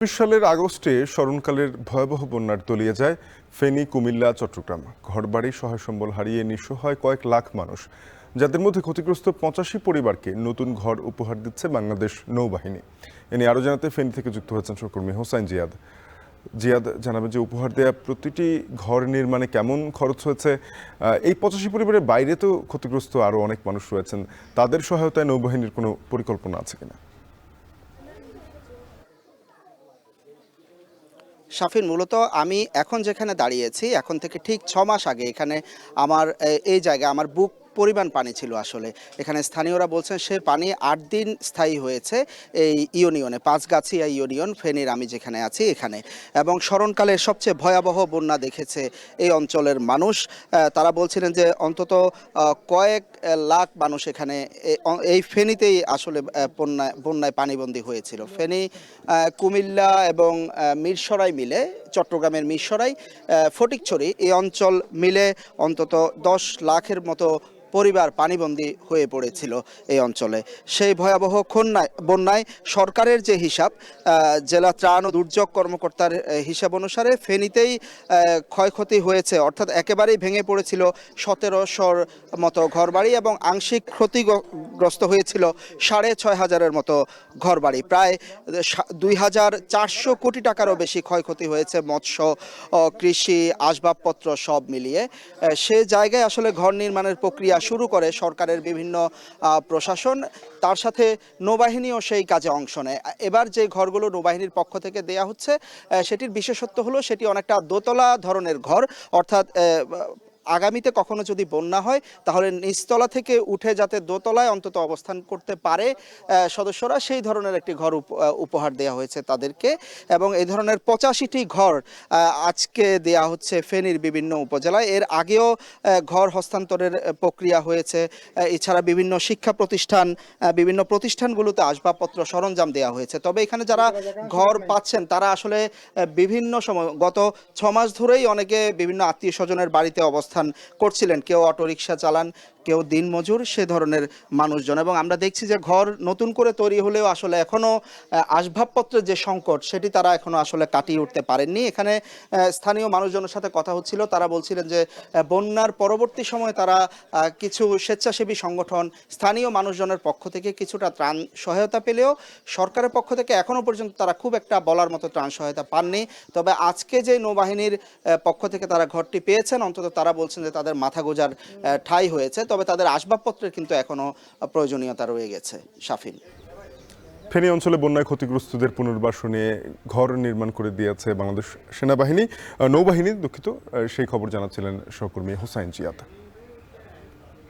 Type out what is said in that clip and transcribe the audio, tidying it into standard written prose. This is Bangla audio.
সালের আগস্টে স্মরণকালের ভয়াবহ বন্যার তলিয়ে যায় ফেনী, কুমিল্লা, চট্টগ্রাম। ঘরবাড়ি, সহায় সম্বল হারিয়ে নিঃস্ব হয় কয়েক লাখ মানুষ, যাদের মধ্যে ক্ষতিগ্রস্ত 85 পরিবারকে নতুন ঘর উপহার দিচ্ছে বাংলাদেশ নৌবাহিনী। এ নিয়ে আরও জানাতে ফেনী থেকে যুক্ত হয়েছেন সহকর্মী হোসাইন জিয়াদ। জিয়াদ, জানাবেন যে উপহার দেয়া প্রতিটি ঘর নির্মাণে কেমন খরচ হয়েছে? এই 85 পরিবারের বাইরে তো ক্ষতিগ্রস্ত আরও অনেক মানুষ রয়েছেন, তাদের সহায়তায় নৌবাহিনীর কোনো পরিকল্পনা আছে কিনা? শাফিন, মূলত আমি এখন যেখানে দাঁড়িয়েছি, এখন থেকে ঠিক ৬ মাস আগে এখানে আমার এই জায়গায় আমার বুক পরিমাণ পানি ছিল আসলে। এখানে স্থানীয়রা বলছেন সে পানি ৮ দিন স্থায়ী হয়েছে এই ইউনিয়নে, পাঁচগাছিয়া ইউনিয়ন, ফেনীর আমি যেখানে আছি এখানে। এবং স্মরণকালের সবচেয়ে ভয়াবহ বন্যা দেখেছে এই অঞ্চলের মানুষ। তারা বলছিলেন যে অন্তত কয়েক লাখ মানুষ এখানে এই ফেনীতেই আসলে বন্যায় পানিবন্দী হয়েছিল। ফেনী, কুমিল্লা এবং মিরসরাই মিলে, চট্টগ্রামের মিরসরাই, ফটিকছড়ি এই অঞ্চল মিলে অন্তত ১০ লাখের মতো পরিবার পানিবন্দী হয়ে পড়েছিল এই অঞ্চলে। সেই ভয়াবহ বন্যায় সরকারের যে হিসাব, জেলা ত্রাণ ও দুর্যোগ কর্মকর্তার হিসাব অনুসারে ফেনীতেই ক্ষয়ক্ষতি হয়েছে, অর্থাৎ একেবারেই ভেঙে পড়েছিল ১৭০০-র মতো ঘরবাড়ি এবং আংশিক ক্ষতিগ্রস্ত হয়েছিল ৬,৫০০-এর মতো ঘরবাড়ি। প্রায় ২,৪০০ কোটি টাকারও বেশি ক্ষয়ক্ষতি হয়েছে মৎস্য, কৃষি, আসবাবপত্র সব মিলিয়ে। সে জায়গায় আসলে ঘর নির্মাণের প্রক্রিয়া শুরু করে সরকারের বিভিন্ন প্রশাসন, তার সাথে নৌবাহিনীও সেই কাজে অংশ নেয়। এবার যে ঘরগুলো নৌবাহিনীর পক্ষ থেকে দেয়া হচ্ছে, সেটির বিশেষত্ব হলো সেটি অনেকটা দোতলা ধরনের ঘর, অর্থাৎ আগামীতে কখনো যদি বন্যা হয় তাহলে নিচতলা থেকে উঠে যাতে দোতলায় অন্তত অবস্থান করতে পারে সদস্যরা, সেই ধরনের একটি ঘর উপহার দেওয়া হয়েছে তাদেরকে। এবং এই ধরনের ৮৫টি ঘর আজকে দেয়া হচ্ছে ফেনীর বিভিন্ন উপজেলায়। এর আগেও ঘর হস্তান্তরের প্রক্রিয়া হয়েছে। এছাড়া বিভিন্ন শিক্ষা প্রতিষ্ঠান, বিভিন্ন প্রতিষ্ঠানগুলোতে আসবাবপত্র সরঞ্জাম দেওয়া হয়েছে। তবে এখানে যারা ঘর পাচ্ছেন তারা আসলে বিভিন্ন সময়, গত ৬ মাস ধরেই অনেকে বিভিন্ন আত্মীয় স্বজনের বাড়িতে অবস্থান করছিলেন। কেউ অটোরিকশা চালান, কেউ দিনমজুর, সে ধরনের মানুষজন। এবং আমরা দেখছি যে ঘর নতুন করে তৈরি হলেও আসলে এখনো আসবাবপত্রের যে সংকট, সেটি তারা এখনো আসলে কাটিয়ে উঠতে পারেননি। এখানে স্থানীয় মানুষজনের সাথে কথা হচ্ছিল, তারা বলছিলেন যে বন্যার পরবর্তী সময়ে তারা কিছু স্বেচ্ছাসেবী সংগঠন, স্থানীয় মানুষজনের পক্ষ থেকে কিছুটা ত্রাণ সহায়তা পেলেও সরকারের পক্ষ থেকে এখনো পর্যন্ত তারা খুব একটা বলার মতো ত্রাণ সহায়তা পাননি। তবে আজকে যে নৌবাহিনীর পক্ষ থেকে তারা ঘরটি পেয়েছেন, অন্তত তারা বলছেন যে তাদের মাথা গোঁজার ঠাঁই হয়েছে। তবে তাদের আসবাবপত্রের কিন্তু এখনো প্রয়োজনীয়তা রয়ে গেছে। শাফিন, ফেনী অঞ্চলে বন্যায় ক্ষতিগ্রস্তদের পুনর্বাসনে ঘর নির্মাণ করে দিয়েছে বাংলাদেশ সেনাবাহিনী, নৌবাহিনী দুঃখিত, সেই খবর জানাচ্ছিলেন সহকর্মী হোসাইন জিয়াদ।